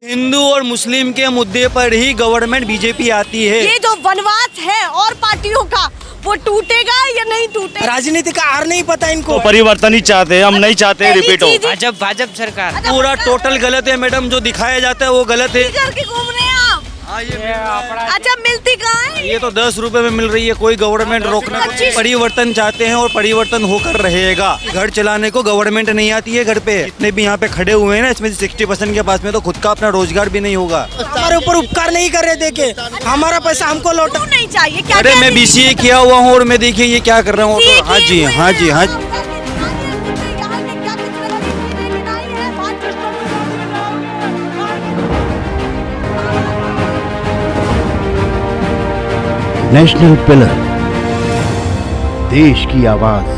हिंदू और मुस्लिम के मुद्दे पर ही गवर्नमेंट बीजेपी आती है। ये जो वनवास है और पार्टियों का वो टूटेगा या नहीं टूटेगा? राजनीति का हार नहीं पता इनको। तो परिवर्तन ही चाहते हैं, हम नहीं चाहते रिपीट हो। भाजपा सरकार पूरा टोटल गलत है मैडम, जो दिखाया जाता है वो गलत है। करके घूम रहे हैं आप। अच्छा, मिलती कहाँ है? ये तो 10 रुपए में मिल रही है। कोई गवर्नमेंट रोकना, परिवर्तन चाहते हैं और परिवर्तन होकर रहेगा। घर चलाने को गवर्नमेंट नहीं आती है घर पे। जितने भी यहाँ पे खड़े हुए हैं ना, इसमें 60% के पास में तो खुद का अपना रोजगार भी नहीं होगा। हमारे ऊपर उपकार नहीं कर रहे, देखे हमारा पैसा हमको लौटा। क्यों नहीं चाहिए? क्या अरे मैं BCA किया हुआ हूँ और मैं देखिए ये क्या कर रहा हूँ। हाँ जी, हाँ जी, हाँ जी। नेशनल पिलर, देश की आवाज।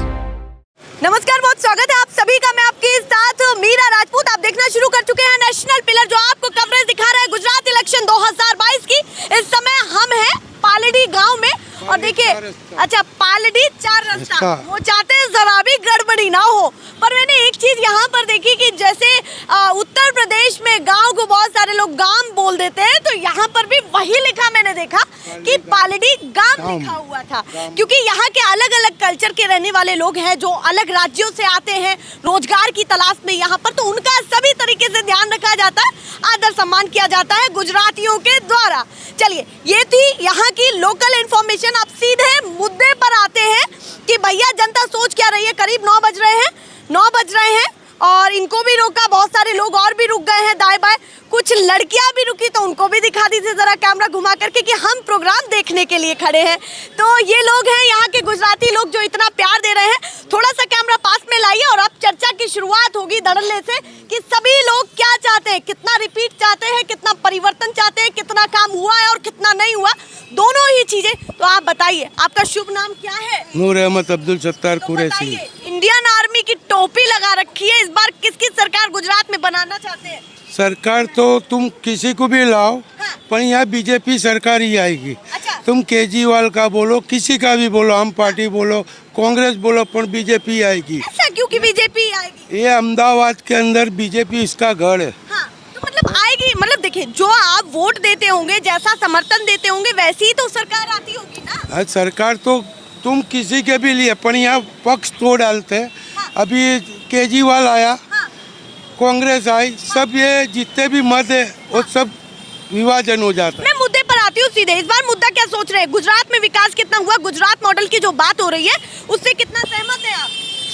नमस्कार, बहुत स्वागत है आप सभी का। मैं आपके साथ मीरा राजपूत। आप देखना शुरू कर चुके हैं नेशनल पिलर, जो आपको कवरेज दिखा रहा है गुजरात इलेक्शन 2022 की। इस समय हम हैं पालड़ी गांव में और देखिए, अच्छा पालड़ी 4 रास्ता, वो चाहते हैं जरा भी गड़बड़ी ना हो। पर मैंने एक चीज यहाँ पर देखी कि जैसे उत्तर प्रदेश में गांव को बहुत सारे लोग गांव बोल देते हैं, तो यहाँ पर भी वही लिखा मैंने देखा कि पालड़ी गांव लिखा हुआ था। क्योंकि यहाँ के अलग अलग कल्चर के रहने वाले लोग हैं जो अलग राज्यों से आते हैं रोजगार की तलाश में यहाँ पर, तो उनका सभी तरीके से ध्यान रखा जाता है, आदर सम्मान किया जाता है गुजरातियों के द्वारा। चलिए, ये थी यहाँ की लोकल इन्फॉर्मेशन। अब सीधे मुद्दे पर आते हैं कि भैया जनता सोच क्या रही है। करीब 9 बज रहे हैं और इनको भी रोका, बहुत सारे लोग और भी रुक गए हैं दाएं बाएं। कुछ लड़कियां भी रुकी तो उनको भी दिखा दीजिए जरा कैमरा घुमा करके कि हम प्रोग्राम देखने के लिए खड़े हैं। तो ये लोग हैं यहाँ के गुजराती लोग जो इतना प्यार दे रहे हैं। थोड़ा सा कैमरा पास में लाइए और अब चर्चा की शुरुआत होगी धड़ल्ले से कि सभी लोग क्या चाहते हैं, कितना रिपीट चाहते हैं, कितना परिवर्तन चाहते हैं, कितना काम हुआ है और कितना नहीं हुआ, दोनों ही चीजें। तो आप बताइए, आपका शुभ नाम क्या है? नूर अहमद अब्दुल सत्तार कुरैशी। इंडियन आर्मी की टोपी लगा रखी है, इस बार किसकी सरकार गुजरात में बनाना चाहते हैं? सरकार तो तुम किसी को भी लाओ, हाँ। पर यहाँ बीजेपी सरकार ही आएगी। अच्छा। तुम केजरीवाल का बोलो, किसी का भी बोलो, हम पार्टी बोलो, कांग्रेस बोलो, पर बीजेपी आएगी। ऐसा क्यों कि बीजेपी आएगी? ये अहमदाबाद के अंदर बीजेपी इसका गढ़ है। हाँ, तो मतलब आएगी। मतलब देखिए, जो आप वोट देते होंगे, जैसा समर्थन देते होंगे, वैसी ही तो सरकार आती होगी ना। सरकार तो तुम किसी के भी लिए, पर यहाँ पक्ष तो डालते हैं। हाँ। अभी केजरीवाल आया, हाँ। कांग्रेस आई, सब ये जितने भी मत है वो सब विभाजन हो जाता है। मैं मुद्दे पर आती हूँ सीधे। इस बार मुद्दा क्या सोच रहे हैं? गुजरात में विकास कितना हुआ? गुजरात मॉडल की जो बात हो रही है उससे कितना सहमत है आप?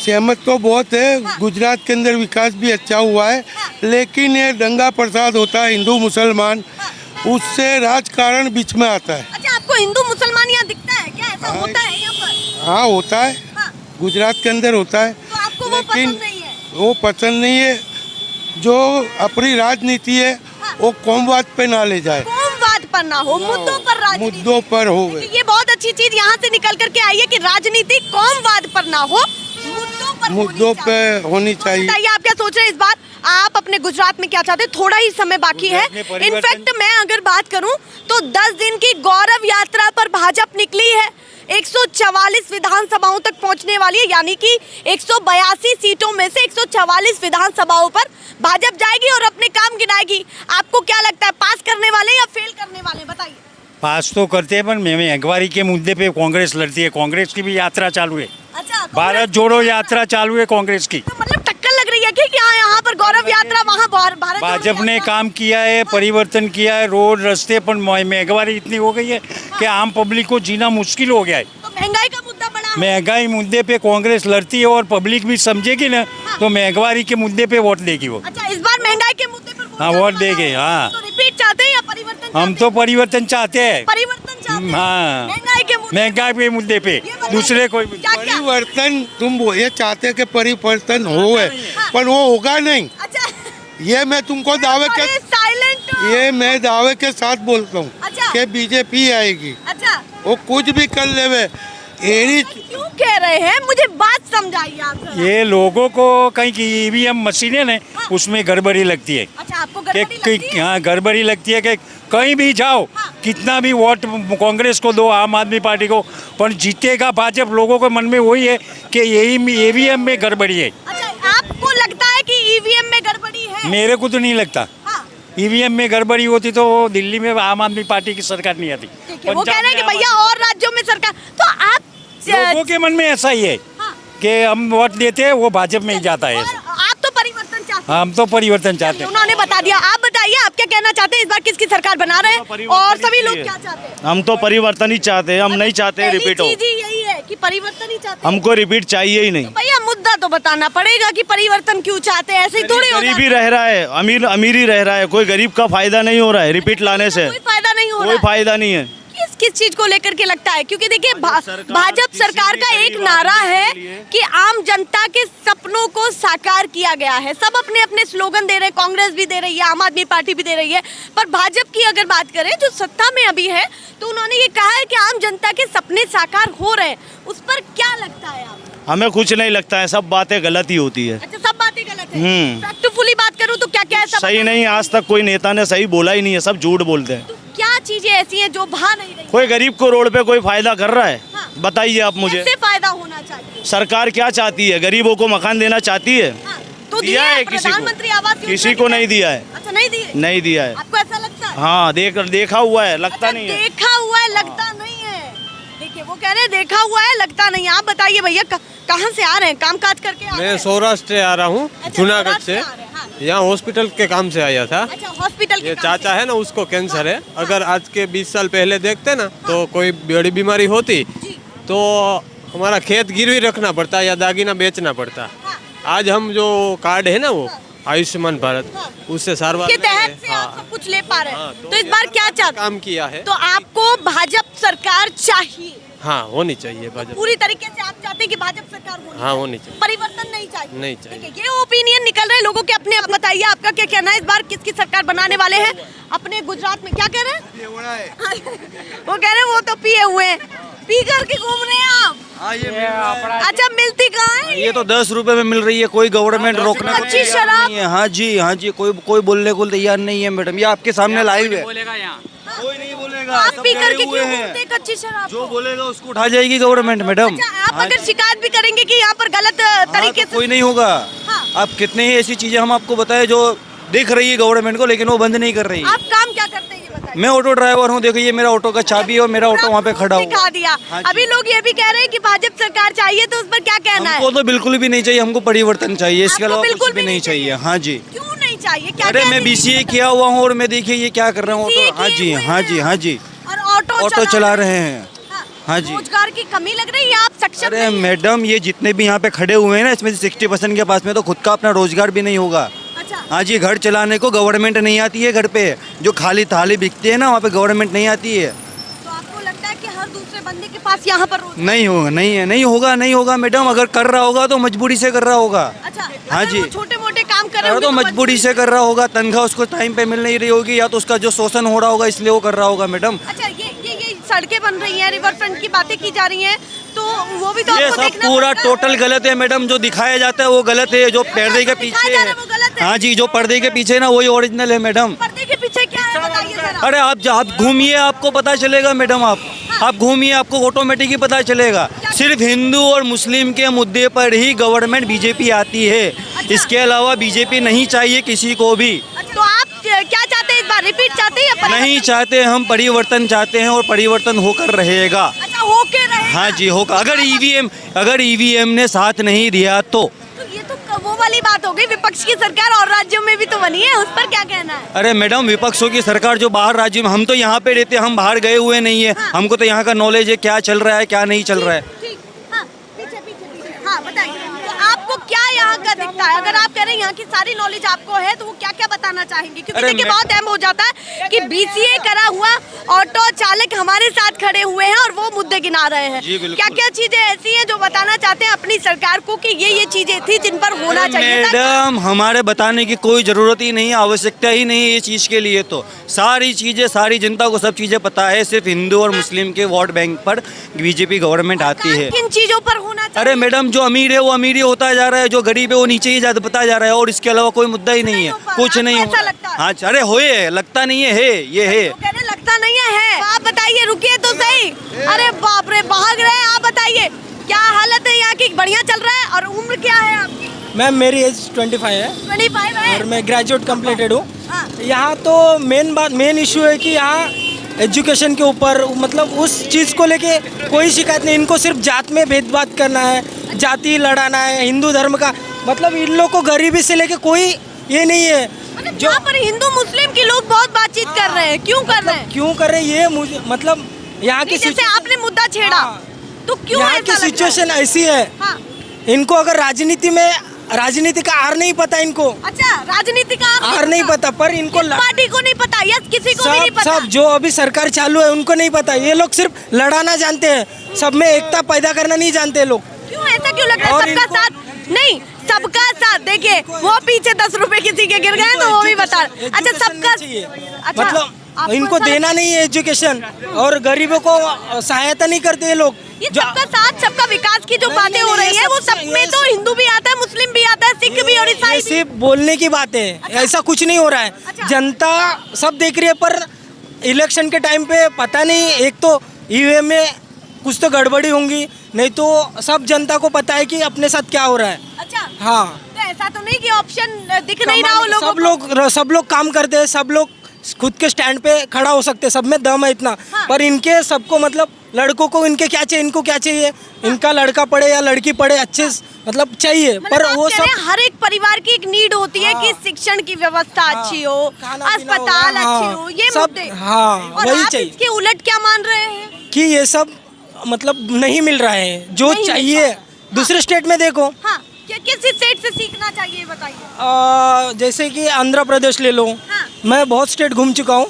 सहमत तो बहुत है। हाँ। गुजरात के अंदर विकास भी अच्छा हुआ है। हाँ। लेकिन ये दंगा प्रसाद होता है हिंदू मुसलमान, हाँ। उससे राजकारण बीच में आता है। अच्छा, आपको हिंदू मुसलमान यहाँ दिखता है क्या? ऐसा होता है यहाँ पर? हाँ, होता है। हाँ। गुजरात के अंदर होता है। तो आपको वो लेकिन पसंद नहीं है? वो पसंद नहीं है। जो अपनी राजनीति है वो कौमवाद पे ना ले जाए, कौमवाद पर ना हो, मुद्दों पर राजनीति। मुद्दों पर हो। ये बहुत अच्छी चीज यहाँ से निकल करके आई है कि राजनीति कौमवाद पर ना हो, मुद्दों पे होनी चाहिए। बताइए, आप क्या सोच रहे हैं इस बार? आप अपने गुजरात में क्या चाहते हैं? थोड़ा ही समय बाकी है। इनफैक्ट मैं अगर बात करूं तो 10 दिन की गौरव यात्रा पर भाजपा निकली है। 144 विधानसभाओं तक पहुंचने वाली है, यानी कि 182 सीटों में से 144 विधानसभाओं पर भाजपा जाएगी और अपने काम गिनाएगी। आपको क्या लगता है, पास करने वाले या फेल करने वाले? बताइए। पास तो करते हैं, पर महंगाई के मुद्दे पे कांग्रेस लड़ती है। कांग्रेस की भी यात्रा चालू है। अच्छा, भारत जोड़ो यात्रा चालू है कांग्रेस की। तो मतलब टक्कर लग रही है कि यहाँ पर गौरव यात्रा, वहाँ भारत भाजपा ने काम किया है, परिवर्तन किया है, रोड रास्ते पर महंगाई इतनी हो गई है कि आम पब्लिक को जीना मुश्किल हो गया है। तो महंगाई का मुद्दा बड़ा। महंगाई मुद्दे पे कांग्रेस लड़ती है और पब्लिक भी समझेगी ना, तो महंगाई के मुद्दे पे वोट देगी वो। अच्छा, इस बार महंगाई के मुद्दे पर हाँ, वोट देंगे। हाँ, तो रिपीट चाहते हैं या परिवर्तन? हम तो परिवर्तन चाहते हैं। परिवर्तन चाहते हैं। हाँ, महंगाई के मुद्दे पे दूसरे कोई परिवर्तन तुम ये चाहते कि परिवर्तन हो है, पर वो होगा नहीं। अच्छा, ये मैं तुमको दावे के साथ बोलता हूँ। अच्छा। कि बीजेपी आएगी। अच्छा, वो कुछ भी कर लेवे। क्यों कह रहे हैं? मुझे बात समझाइए आप जरा। ये लोगों को कहीं की ईवीएम मशीनें ने उसमें गड़बड़ी लगती है। अच्छा, आपको गड़बड़ी लगती है? हाँ, गड़बड़ी लगती है कि कहीं भी जाओ, कितना भी वोट कांग्रेस को दो, आम आदमी पार्टी को, पर जीतेगा भाजपा। लोगों के मन में वही है कि यही ईवीएम में गड़बड़ी है। अच्छा, आपको लगता है कि ईवीएम में गड़बड़ी है? मेरे को तो नहीं लगता। हाँ। ईवीएम में गड़बड़ी होती तो दिल्ली में आम आदमी पार्टी की सरकार नहीं आती। ठीक है, वो कह पंजाब रहे हैं में कि भैया और राज्यों में सरकार, तो आप लोगों के मन में ऐसा ही है हाँ। कि हम वोट देते हैं वो भाजपा में ही जाता है। और आप तो परिवर्तन चाहते हैं। हम तो परिवर्तन चाहते हैं। उन्होंने बता दिया, आप बताइए आप क्या कहना चाहते हैं, इस बार किसकी सरकार बना रहे हैं और सभी लोग क्या चाहते हैं? हम तो परिवर्तन ही चाहते हैं, हम नहीं चाहते पहली रिपीट हो। चीज ही यही है कि परिवर्तन ही चाहते हैं। हमको रिपीट चाहिए ही नहीं। भैया मुद्दा तो बताना पड़ेगा कि परिवर्तन क्यों चाहते हैं, ऐसे ही थोड़ी होगा। गरीब ही रह रहा है, अमीर अमीर ही रह रहा है, कोई गरीब का फायदा नहीं हो रहा है रिपीट लाने से। कोई फायदा नहीं हो रहा कोई है। फायदा नहीं है। किस चीज को लेकर के लगता है? क्योंकि देखिए भाजपा सरकार का एक नारा है कि आम जनता के सपनों को साकार किया गया है। सब अपने अपने स्लोगन दे रहे हैं, कांग्रेस भी दे रही है, आम आदमी पार्टी भी दे रही है, पर भाजपा की अगर बात करें जो सत्ता में अभी है, तो उन्होंने ये कहा है कि आम जनता के सपने साकार हो रहे हैं। उस पर क्या लगता है आप? हमें कुछ नहीं लगता है, सब बातें गलत ही होती है। अच्छा, सब बातें गलत है। फैक्टफुली बात करूं तो क्या क्या है? सब सही नहीं, आज तक कोई नेता ने सही बोला ही नहीं है, सब झूठ बोलते हैं। तो क्या चीजें ऐसी हैं जो भा नहीं रही? कोई गरीब को रोड पे कोई फायदा कर रहा है? हाँ। बताइए आप मुझे। कैसे फायदा होना चाहिए? सरकार क्या चाहती है? गरीबों को मकान देना चाहती है? हाँ, तो दिया है किसी प्रधानमंत्री को? आवास योजना किसी को नहीं दिया है। अच्छा, नहीं दिए? नहीं दिया है। आपको ऐसा लगता है? हाँ, देखा हुआ है, लगता अच्छा, नहीं है। देखा हुआ है, लगता नहीं है। देखिए वो कह रहे हैं देखा हुआ है, लगता नहीं है। आप बताइए भैया कहाँ से आ रहे हैं, काम काज करके आ रहे मैं हैं? सौराष्ट्र से आ रहा हूँ, अच्छा, जूनागढ़ सौराष्ट्र से। आ रहे हैं, हाँ। यहाँ हॉस्पिटल के काम से आया था। अच्छा, हॉस्पिटल के ये काम चाचा से। है ना, उसको कैंसर है। अगर आज के 20 साल पहले देखते ना तो कोई बड़ी बीमारी होती जी। तो हमारा खेत गिरवी रखना पड़ता या दागीना बेचना पड़ता। हाँ। आज हम जो कार्ड है ना वो आयुष्मान भारत, उससे सारवार के ले रहे तहत हैं। से आप हाँ, सब कुछ ले पा रहे हैं। हाँ, तो इस बार क्या चाहते काम किया है। तो आपको भाजपा सरकार चाहिए? हाँ, होनी चाहिए भाजपा। पूरी तरीके से आप चाहते हैं कि भाजपा सरकार होनी हाँ, होनी चाहिए। परिवर्तन नहीं चाहिए? नहीं चाहिए। देखिए, ये ओपिनियन निकल रहे हैं लोगों के अपने। आप बताइए आपका क्या कहना है, इस बार किसकी सरकार बनाने वाले हैं अपने गुजरात में? क्या कह रहे हैं? वो कह रहे हैं वो तो पिए हुए हैं, पी करके घूम रहे हैं आप। अच्छा, मिलती कहाँ है ये तो 10 रुपए में मिल रही है, कोई गवर्नमेंट रोकने को अच्छी तैयार शराब? नहीं है। हाँ जी, कोई बोलने को तैयार नहीं है मैडम, ये आपके सामने लाइव है। कोई नहीं बोलेगा, आप सब पी डरे करके हुए क्यों हैं। घूमते हैं कच्ची शराब जो को? बोलेगा उसको उठा जाएगी गवर्नमेंट मैडम। अच्छा, आप हाँ अगर जी। शिकायत भी करेंगे कि यहाँ पर गलत हाँ, तरीके तो से, कोई नहीं होगा। हाँ। आप कितने ही ऐसी चीजें हम आपको बताए जो दिख रही है गवर्नमेंट को, लेकिन वो बंद नहीं कर रही है। आप काम क्या करते हैं ये बताइए? मैं ऑटो ड्राइवर हूँ, देखो ये मेरा ऑटो का चाबी है और मेरा ऑटो वहाँ पे खड़ा हुआ दिखा है। दिया। हाँ जी। अभी लोग ये भी कह रहे हैं कि भाजपा सरकार चाहिए, तो उस पर क्या कहना है? हमको तो बिल्कुल भी नहीं चाहिए, हमको परिवर्तन चाहिए, इसके आपको अलावा बिल्कुल कुछ भी नहीं चाहिए। हाँ जी। क्यों नहीं चाहिए? क्या अरे क्या मैं नहीं BCA किया हुआ हूँ और मैं देखिए ये क्या कर रहा हूँ BCA ऑटो। हाँ किए जी, हुए हाँ जी, हैं। हाँ जी। और ऑटो चला रहे हैं। हाँ जी। रोजगार की कमी लग रही है, आप सक्षम अरे नहीं हैं। मैडम, ये जितने भी यहाँ पे खड़े हुए हैं ना, इसमें से 60% के पास में तो खुद का अपना रोजगार भी नहीं होगा। अच्छा, हाँ जी, घर चलाने को गवर्नमेंट नहीं आती है घर पे, जो खाली थाली बिकती है ना वहाँ पे गवर्नमेंट नहीं आती है। तो आपको लगता है कि हर दूसरे बंदे के पास यहाँ पर नहीं होगा, नहीं होगा मैडम। अगर कर रहा होगा तो मजबूरी से कर रहा होगा। अच्छा, हाँ अगर जी। वो छोटे मोटे काम कर रहे अरे होंगे तो मजबूरी से कर रहा होगा, तनख्वाह उसको टाइम पे मिल नहीं रही होगी, या तो उसका जो शोषण हो रहा होगा इसलिए वो कर रहा होगा मैडम। अच्छा, ये सड़कें बन रही हैं, रिवर फ्रंट की बातें की जा रही हैं, तो वो भी तो ये आपको सब देखना पूरा पड़ेगा। टोटल गलत है मैडम, जो दिखाया जाता है वो गलत है, जो पर्दे के दिखाया पीछे जा रहा है वो गलत है। हाँ जी, जो पर्दे के पीछे ना वही ओरिजिनल है मैडम। पर्दे के पीछे क्या है बताइए जरा। अरे आप घूमिए, आपको पता चलेगा मैडम। आप घूमिए, आपको ऑटोमेटिक ही पता चलेगा। सिर्फ हिंदू और मुस्लिम के मुद्दे पर ही गवर्नमेंट बीजेपी आती है, इसके अलावा बीजेपी नहीं चाहिए किसी को भी। तो आप क्या चाहते हैं इस बार? रिपीट चाहते हैं या परिवर्तन? नहीं चाहते, हम परिवर्तन चाहते हैं और परिवर्तन होकर रहेगा। अच्छा, होके रहेगा। हाँ जी, होगा। अगर ईवीएम ने साथ नहीं दिया तो ये तो वो वाली बात हो गई, विपक्ष की सरकार और राज्यों में भी तो बनी है, उस पर क्या कहना है? अरे मैडम, विपक्षों की सरकार जो बाहर राज्य में, हम तो यहाँ पे रहते हैं, हम बाहर गए हुए नहीं है। हमको तो यहाँ का नॉलेज है, क्या चल रहा है क्या नहीं चल रहा है। ठीक, हाँ, पीछे। हाँ, बताइए, तो आपको क्या यहाँ का दिखता है? अगर आप कह रहे हैं यहाँ की सारी नॉलेज आपको है, तो वो क्या क्या बताना चाहेंगे? क्योंकि अरे देखिए मैं- बहुत अहम हो जाता है कि BCA करा हुआ ऑटो चालक हमारे साथ खड़े हुए हैं और वो मुद्दे गिना रहे हैं। जी, बिल्कुल। क्या क्या चीजें ऐसी हैं जो बताना चाहते हैं अपनी सरकार को कि ये चीजें थी जिन पर होना चाहिए था? मैडम, हमारे बताने की कोई जरूरत ही नहीं है, आवश्यकता ही नहीं है ये चीज के लिए। तो सारी चीजें, सारी जनता को सब चीजें पता है, सिर्फ हिंदू और मुस्लिम के वोट बैंक पर बीजेपी गवर्नमेंट आती है। किन चीजों पर होना चाहिए? अरे मैडम, जो अमीर है वो अमीर ही होता जा रहा है, जो गरीब है वो नीचे ही बता जा रहा है, और इसके अलावा कोई मुद्दा ही नहीं है, हो पा रहा, कुछ नहीं आपको हो ऐसा लगता है? हाँ, अरे होए, लगता नहीं है, ये है। तो कह रहे लगता नहीं है। तो आप बताइए, रुकिए तो सही। अरे बाप रे, भाग रहे हैं। आप बताइए क्या हालत है यहाँ की? बढ़िया चल रहा है? और उम्र क्या है आपकी? मैम मेरी एज 25 है 25 है। और मैं ग्रेजुएट कंप्लीटेड हूँ। हाँ। यहाँ तो मेन इशू है कि यहाँ एजुकेशन के ऊपर मतलब उस चीज़ को लेके कोई शिकायत नहीं। इनको सिर्फ जात में भेदभाव करना है, जाति लड़ाना है, हिंदू धर्म का मतलब इन लोग को गरीबी से लेके कोई ये नहीं है। मतलब जहाँ पर हिंदू मुस्लिम के लोग बहुत बातचीत कर रहे हैं, क्यों कर रहे हैं? क्यों कर रहे हैं ये मुझे मतलब यहाँ की जैसे आपने मुद्दा छेड़ा हाँ। तो क्यों यहाँ ऐसा की लग रहा है? सिचुएशन ऐसी है, हाँ। इनको अगर राजनीति का आर नहीं पता इनको, अच्छा राजनीति का आर नहीं पता, पर इनको पार्टी को नहीं पता या किसी को भी नहीं पता। सब जो अभी सरकार चालू है उनको नहीं पता। ये लोग सिर्फ लड़ाना जानते हैं, सब में एकता पैदा करना नहीं जानते लोग। क्यों ऐसा क्यों लग रहा है? और सबका साथ नहीं, सबका साथ देखिए वो पीछे 10 रुपए किसी के गिर गए तो वो भी बता। अच्छा सबका अच्छा, मतलब आपको इनको ऐसा देना नहीं है एजुकेशन और गरीबों को सहायता नहीं करते ये लोग। ये सबका साथ सबका विकास की जो बातें हो रही है वो सब में तो हिंदू भी आता है, मुस्लिम भी आता है, सिख भी और ईसाई ये भी। सिर्फ बोलने की बात है, ऐसा कुछ नहीं हो रहा है। अच्छा। जनता सब देख रही है, पर इलेक्शन के टाइम पे पता नहीं, एक तो ईवीएम में कुछ तो गड़बड़ी होंगी, नहीं तो सब जनता को पता है कि अपने साथ क्या हो रहा है। अच्छा हाँ, तो ऐसा तो नहीं कि ऑप्शन दिख नहीं रहा हो लोगों को। सब लोग काम करते हैं, सब लोग खुद के स्टैंड पे खड़ा हो सकते हैं, सब में दम है इतना। हाँ। पर इनके सबको मतलब लड़कों को इनके क्या चाहिए, इनको क्या चाहिए, इनका लड़का पढ़े या लड़की पढ़े अच्छे मतलब चाहिए, पर मतलब वो आप कह रहे हैं, सब हर एक परिवार की एक नीड होती है कि शिक्षण की व्यवस्था अच्छी हो, खाना पीना अस्पताल हो, अच्छे हाँ, हो, ये सब मुद्दे। हाँ और वही आप चाहिए इसके उलट क्या मान रहे हैं? कि ये सब मतलब नहीं मिल रहा है जो नहीं मिल चाहिए। रहा। दूसरे स्टेट में देखो, हाँ, किस स्टेट से सीखना चाहिए बताइए। जैसे कि आंध्र प्रदेश ले लो, हाँ। मैं बहुत स्टेट घूम चुका हूँ।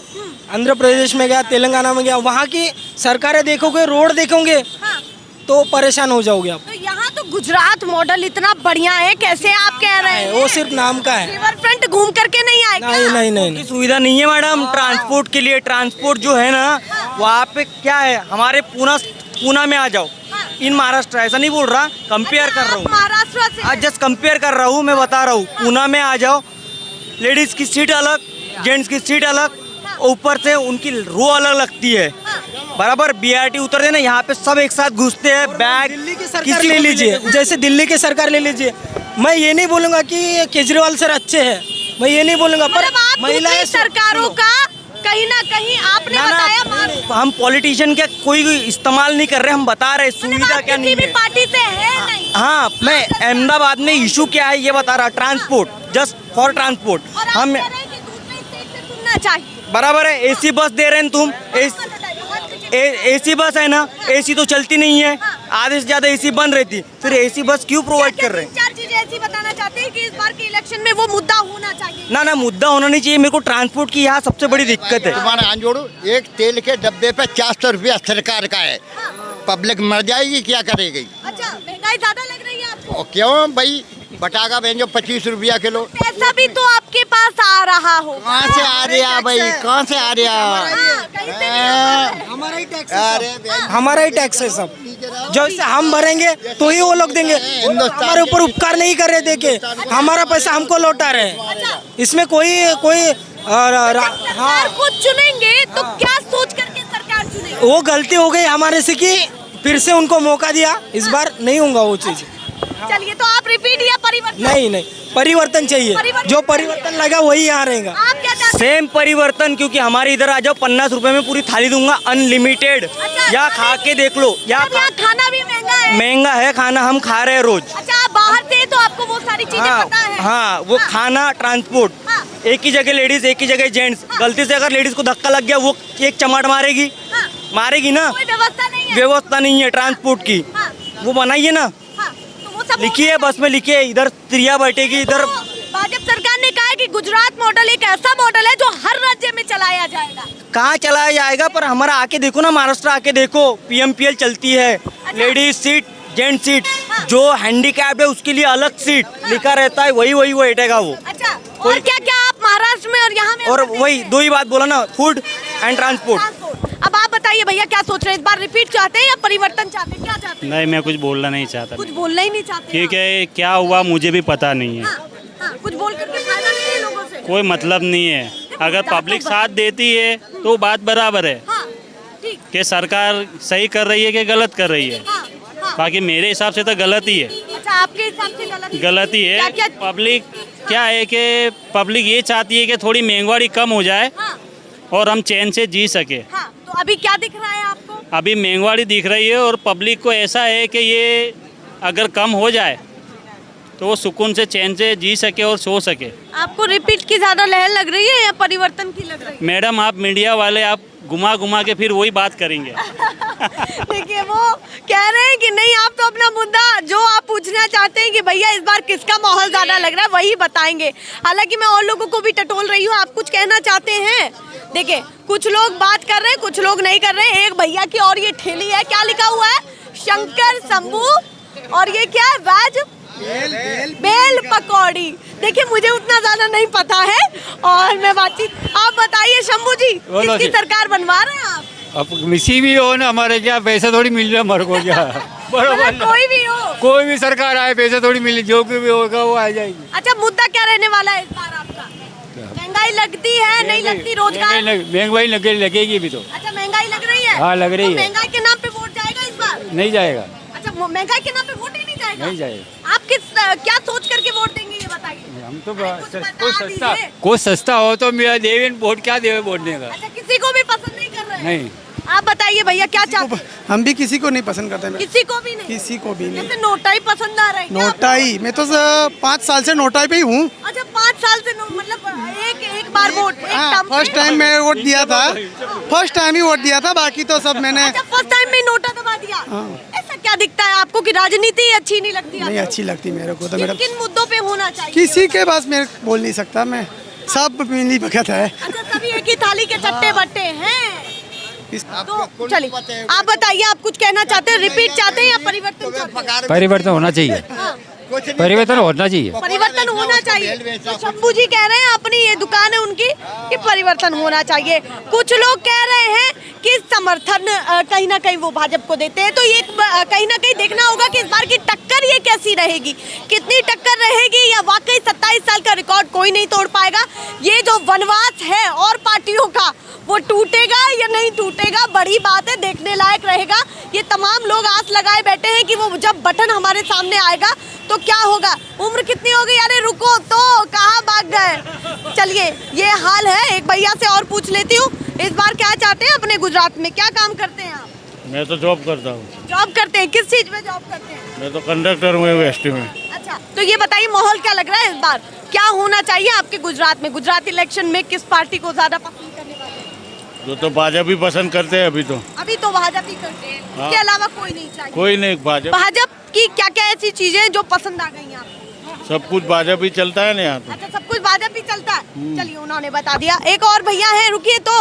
आंध्र प्रदेश में गया, तेलंगाना में गया, वहाँ की सरकारें देखोगे, रोड देखोगे हाँ। तो परेशान हो जाओगे आप। तो यहाँ तो गुजरात मॉडल इतना बढ़िया है, कैसे आप कह रहे हैं? वो सिर्फ नाम का है। रिवर फ्रंट घूम करके नहीं आएगा। नहीं। सुविधा नहीं है मैडम ट्रांसपोर्ट के लिए। ट्रांसपोर्ट जो है ना वहाँ पे क्या है, हमारे पूना में आ जाओ, इन महाराष्ट्र, ऐसा नहीं बोल रहा, कंपेयर कर रहा हूँ, महाराष्ट्र से आज जस्ट कंपेयर कर रहा हूँ, मैं बता रहा हूँ। पूना में आ जाओ, लेडीज की सीट अलग, जेंट्स की सीट अलग, ऊपर से उनकी रो अलग लगती है, बराबर। बीआरटी उतरते ना, यहाँ पे सब एक साथ घुसते हैं, बैग दिल्ली की सरकार ले लीजिए, जैसे दिल्ली की सरकार ले लीजिए। मैं ये नहीं बोलूँगा कि केजरीवाल सर अच्छे हैं, मैं ये नहीं बोलूँगा, पर मतलब आप दूसरी सरकारों का कहीं ना कहीं आपने बताया हम पॉलिटिशियन क्या कोई इस्तेमाल नहीं कर रहे, हम बता रहे सुविधा क्या नहीं किसी भी है। पार्टी से है नहीं। हाँ, मैं अहमदाबाद में इशू क्या है ये बता रहा, ट्रांसपोर्ट, जस्ट फॉर ट्रांसपोर्ट। और आप हम कह रहे हैं कि दूसरे स्टेट से सुनना चाहिए। बराबर है, एसी बस दे रहे हैं तुम, एसी बस है ना, एसी तो चलती नहीं है, आधे से ज्यादा एसी बंद रहती, फिर एसी बस क्यों प्रोवाइड कर रहे हैं? 4 चीजें ऐसी बताना चाहते हैं कि इस बार के इलेक्शन में वो मुद्दा होना चाहिए। ना मुद्दा होना नहीं चाहिए। मेरे को ट्रांसपोर्ट की यहाँ सबसे बड़ी दिक्कत है। तुम्हारा हाथ जोड़ू, एक तेल के डब्बे पे 400 रुपया सरकार का है, पब्लिक मर जाएगी, क्या करेगी? अच्छा महंगाई ज्यादा लग रही है आपको? और क्यों भाई, बटाका भेजो 25 रुपया किलो। पैसा भी तो आपके पास आ रहा हो। कहाँ से आ रहा भाई, कहाँ से आ रहा? कहीं से नहीं। हमारा ही टैक्स अरे है, हमारा ही टैक्स है सब, जो इससे हम भरेंगे तो ही वो लोग देंगे। हमारे ऊपर उपकार नहीं कर रहे, देखे हमारा पैसा हमको लौटा रहे। इसमें कोई सरकार को चुनेंगे तो क्या सोच करके सरकार चुनेंगे? वो गलती हो गई हमारे से कि फिर से उनको मौका दिया, इस बार नहीं होगा वो चीज। चलिए तो आप रिपीट या परिवर्तन? नहीं, परिवर्तन चाहिए, परिवर्तन जो परिवर्तन लगा वही यहाँ रहेगा। आप क्या चाहते हैं? सेम परिवर्तन, क्योंकि हमारे इधर आ जाओ, 50 रुपए में पूरी थाली दूंगा अनलिमिटेड। या खा के देख लो, या अब यहाँ खाना भी महंगा है। महंगा है खाना, हम खा रहे हैं रोज। अच्छा आप बाहर से तो आपको वो सारी चीजें पता है। हाँ, वो खाना, ट्रांसपोर्ट, हाँ। एक ही जगह लेडीज, एक ही जगह जेंट्स। गलती से अगर लेडीज को धक्का लग गया, वो एक चमाट मारेगी, हाँ। मारेगी ना। कोई व्यवस्था नहीं है। व्यवस्था नहीं है ट्रांसपोर्ट की, हाँ। वो बनाइए ना, हाँ, तो वो सब लिखिए बस में, लिखिए इधर स्त्रियाँ बैठेगी, इधर। तो भाजपा सरकार ने कहा है कि गुजरात मॉडल एक ऐसा मॉडल है जो हर राज्य में चलाया जाएगा। कहाँ चलाया जाएगा, पर हमारा आके देखो ना, महाराष्ट्र आके देखो, पीएमपीएल चलती है, लेडीज सीट, जेंट्स सीट, जो हैंडीकैप्ड है उसके लिए अलग सीट लिखा रहता है, वही वो बैठेगा वो। अच्छा, और क्या क्या आप महाराष्ट्र में और यहाँ में? और वही दो ही बात बोला ना, फूड एंड ट्रांसपोर्ट। अब आप बताइए भैया, क्या सोच रहे हैं, इस बार रिपीट चाहते हैं या परिवर्तन चाहते हैं, क्या चाहते हैं? नहीं, मैं कुछ बोलना नहीं चाहता, कुछ बोलना ही नहीं चाहते? ठीक है, क्या हुआ मुझे भी पता नहीं है। हाँ, कुछ बोल करके फायदा नहीं है लोगों से। कोई मतलब नहीं है, अगर पब्लिक साथ देती है तो बात बराबर है हाँ, ठीक। कि सरकार सही कर रही है कि गलत कर रही है। हाँ, हाँ। बाकी मेरे हिसाब से तो गलत ही है, अच्छा आपके हिसाब से गलत गलत ही है। क्या- पब्लिक क्या है कि पब्लिक ये चाहती है कि थोड़ी महंगाई कम हो जाए हाँ, और हम चैन से जी सके। हाँ, तो अभी क्या दिख रहा है आपको? अभी महंगाई दिख रही है और पब्लिक को ऐसा है कि ये अगर कम हो जाए तो वो सुकून से चैन से जी सके और सो सके। आपको रिपीट की ज्यादा लहर लग रही है या परिवर्तन की लग रही है? मैडम आप मीडिया वाले आप घुमा घुमा के फिर वही बात करेंगे। देखिए वो कह रहे हैं कि नहीं, आप तो अपना मुद्दा जो आप पूछना चाहते हैं कि भैया इस बार किसका माहौल ज्यादा लग रहा है वही बताएंगे। हालांकि मैं और लोगों को भी टटोल रही हूँ, आप कुछ कहना चाहते हैं? देखिए कुछ लोग बात कर रहे हैं, कुछ लोग नहीं कर रहे हैं। एक भैया की और ये ठेली है, क्या लिखा हुआ है? शंकर शंभू, और ये क्या है? वेज बेल पकौड़ी। देखिए मुझे उतना ज्यादा नहीं पता है और मैं बातचीत, आप बताइए शंभू जी, किसकी सरकार बनवा रहे हैं आप? अब किसी भी हो ना, हमारे क्या पैसा थोड़ी मिल रहा हमारे को क्या बराबर कोई भी हो, कोई भी सरकार आए पैसा थोड़ी मिले, जो भी होगा वो आ जाएगी। अच्छा मुद्दा क्या रहने वाला है इस बार आपका? महंगाई लगती है नहीं लगती? रोजगार महंगाई लगेगी भी तो। अच्छा महंगाई लग रही है? हाँ लग रही है। महंगाई के नाम पे वोट जाएगा इस बार? नहीं जाएगा। अच्छा महंगाई के नाम पे वोट ही नहीं जाएगा? नहीं जाएगा। आप किस क्या सोच करके वोट देंगे ये बताइए? हम तो बता कोई सस्ता हो तो मेरा देवे वोट, क्या देवे वोट देगा। अच्छा किसी को भी पसंद नहीं कर रहे हैं? नहीं। आप बताइए भैया क्या चाहते हैं? हम भी किसी को नहीं पसंद करते। किसी को भी नहीं? किसी को भी नहीं। जैसे नोटा ही पसंद आ रहा है क्या नोटा ही, मैं तो 5 साल से नोटा पे ही हूँ। आपको? अच्छा 5 साल से मतलब एक बार वोट, एक टर्म पे? फर्स्ट टाइम मैं वोट दिया था, फर्स्ट टाइम ही वोट दिया था, बाकी तो सब मैंने। अच्छा फर्स्ट टाइम में नोटा दबा दिया? ऐसा क्या दिखता है आपको कि राजनीति अच्छी नहीं लगती? नहीं अच्छी लगती मेरे को तो मैडम। किन मुद्दों पे होना चाहिए? किसी के पास मैं बोल नहीं सकता, मैं सब मिली भगत है। अच्छा सभी एक ही थाली के चट्टे बट्टे हैं। तो चलिए आप बताइए, आप कुछ कहना चाहते हैं? रिपीट चाहते हैं या परिवर्तन चाहते हैं? परिवर्तन होना चाहिए, हाँ, परिवर्तन होना चाहिए। परिवर्तन होना चाहिए। तो शंभू जी कह रहे हैं, अपनी ये दुकान है उनकी, कि परिवर्तन होना चाहिए। कुछ लोग कह रहे हैं कि समर्थन कहीं ना कहीं वो भाजपा को देते हैं। तो ये कहीं ना कहीं देखना होगा कि इस बार की टक्कर ये कैसी रहेगी, कितनी टक्कर रहेगी, या वाकई 27 साल का रिकॉर्ड कोई नहीं तोड़ पाएगा। ये जो वनवास है और पार्टियों का, वो टूटेगा या नहीं टूटेगा, बड़ी बात है, देखने लायक रहेगा। ये तमाम लोग आस लगाए बैठे हैं कि वो जब बटन हमारे सामने आएगा तो क्या होगा। उम्र कितनी हो गई? अरे रुको तो, कहाँ भाग गए? चलिए ये हाल है। एक भैया से और पूछ लेती हूँ, इस बार क्या चाहते हैं अपने गुजरात में? क्या काम करते हैं आप? मैं तो जॉब करता हूँ। जॉब करते हैं? किस चीज में जॉब करते हैं? मैं तो कंडक्टर हूँ वेस्ट में। अच्छा तो ये बताइए माहौल क्या लग रहा है इस बार? क्या होना चाहिए आपके गुजरात में? गुजरात इलेक्शन में किस पार्टी को ज्यादा पसंद करने वाले हैं? जो तो भाजपा भी पसंद करते हैं अभी तो भाजपा ही करते हैं, हाँ। इसके अलावा कोई नहीं चाहिए? कोई नहीं। भाजपा की क्या क्या ऐसी चीजें जो पसंद आ गई आपको? सब कुछ भाजपा ही चलता है ना यहाँ तो। अच्छा सब कुछ भाजपा ही चलता है। चलिए उन्होंने बता दिया। एक और भैया है, रुकिए तो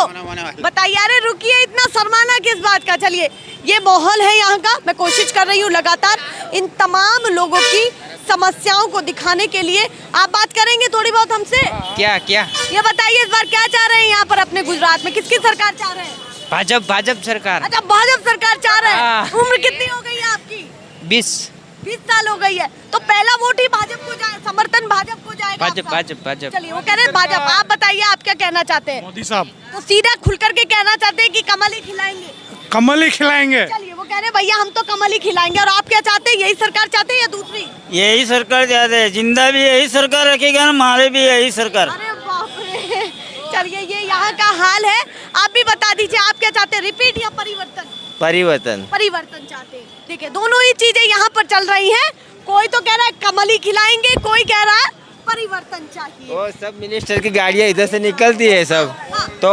बताइए। अरे रुकिए, इतना शर्माना किस बात का? चलिए ये माहौल है यहाँ का, मैं कोशिश कर रही हूँ लगातार इन तमाम लोगों की समस्याओं को दिखाने के लिए। आप बात करेंगे थोड़ी बहुत हमसे? क्या क्या ये बताइए इस बार क्या चाह रहे हैं यहाँ पर अपने गुजरात में? किसकी सरकार चाह रहे हैं? भाजपा सरकार। अच्छा भाजपा सरकार चाह रहे हैं। हाँ। उम्र कितनी हो गई है आपकी? 20 साल हो गई है। तो पहला वोट ही भाजपा को जाए, समर्थन भाजपा को जाएगा आपका? भाजपा। चलिए वो कह रहे हैं भाजपा। आप बताइए आप क्या कहना चाहते हैं? मोदी साहब तो सीधा खुल करके कहना चाहते हैं कि कमल ही खिलाएंगे? कमल ही खिलाएंगे। चलिए वो कह रहे हैं भैया हम तो कमल ही खिलाएंगे। और आप क्या चाहते हैं? यही सरकार चाहते हैं या दूसरी? यही सरकार चाहते हैं, जिंदा भी यही सरकार रखेगा ना, मारे भी यही सरकार। अरे बाप रे। चलिए ये यहाँ का हाल है। आप भी बता दीजिए आप क्या चाहते हैं, रिपीट या परिवर्तन? परिवर्तन। परिवर्तन चाहते हैं। देखिए दोनों ही चीजें यहाँ पर चल रही हैं। कोई तो कह रहा है कमल ही खिलाएंगे, कोई कह रहा है परिवर्तन चाहिए। वो सब मिनिस्टर की गाड़ियाँ इधर से निकलती है सब, हाँ। तो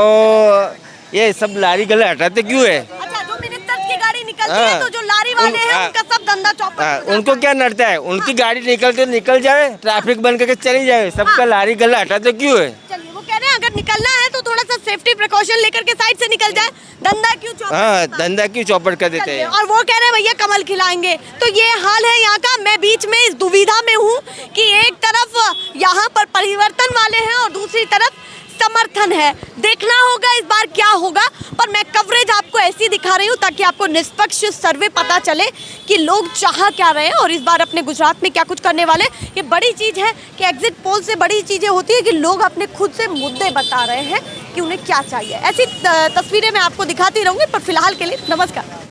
ये सब लारी गले हटाते क्यों है? अच्छा जो मिनिस्टर की गाड़ी निकलती है तो जो लारी वाले हैं उनका सब धंधा चौपट हो जाता उनको क्या नड़ता है? उनकी गाड़ी निकलते निकल जाए, ट्रैफिक बंद करके चली जाए, सबका लारी गला हटाते क्यों है? चलिए वो कह रहे हैं अगर निकलना है तो थोड़ा सा सेफ्टी प्रिकॉशन लेकर के साइड से निकल जाए, धंधा क्यों चौपट हाँ होता है? धंधा क्यों चौपट कर देते चलिए, हैं? और वो कह रहे हैं भैया कमल खिलाएंगे। तो ये हाल है यहाँ का। मैं बीच में इस दुविधा में हूँ कि एक तरफ यहाँ पर परिवर्तन वाले हैं और दूसरी तरफ समर्थन है। देखना होगा इस बार क्या होगा, पर मैं कवरेज आपको ऐसी दिखा रही हूँ ताकि आपको निष्पक्ष सर्वे पता चले कि लोग चाह क्या रहे हैं और इस बार अपने गुजरात में क्या कुछ करने वाले। ये बड़ी चीज़ है कि एग्जिट पोल से बड़ी चीज़ें होती है कि लोग अपने खुद से मुद्दे बता रहे हैं कि उन्हें क्या चाहिए। ऐसी तस्वीरें मैं आपको दिखाती रहूँगी, पर फिलहाल के लिए नमस्कार।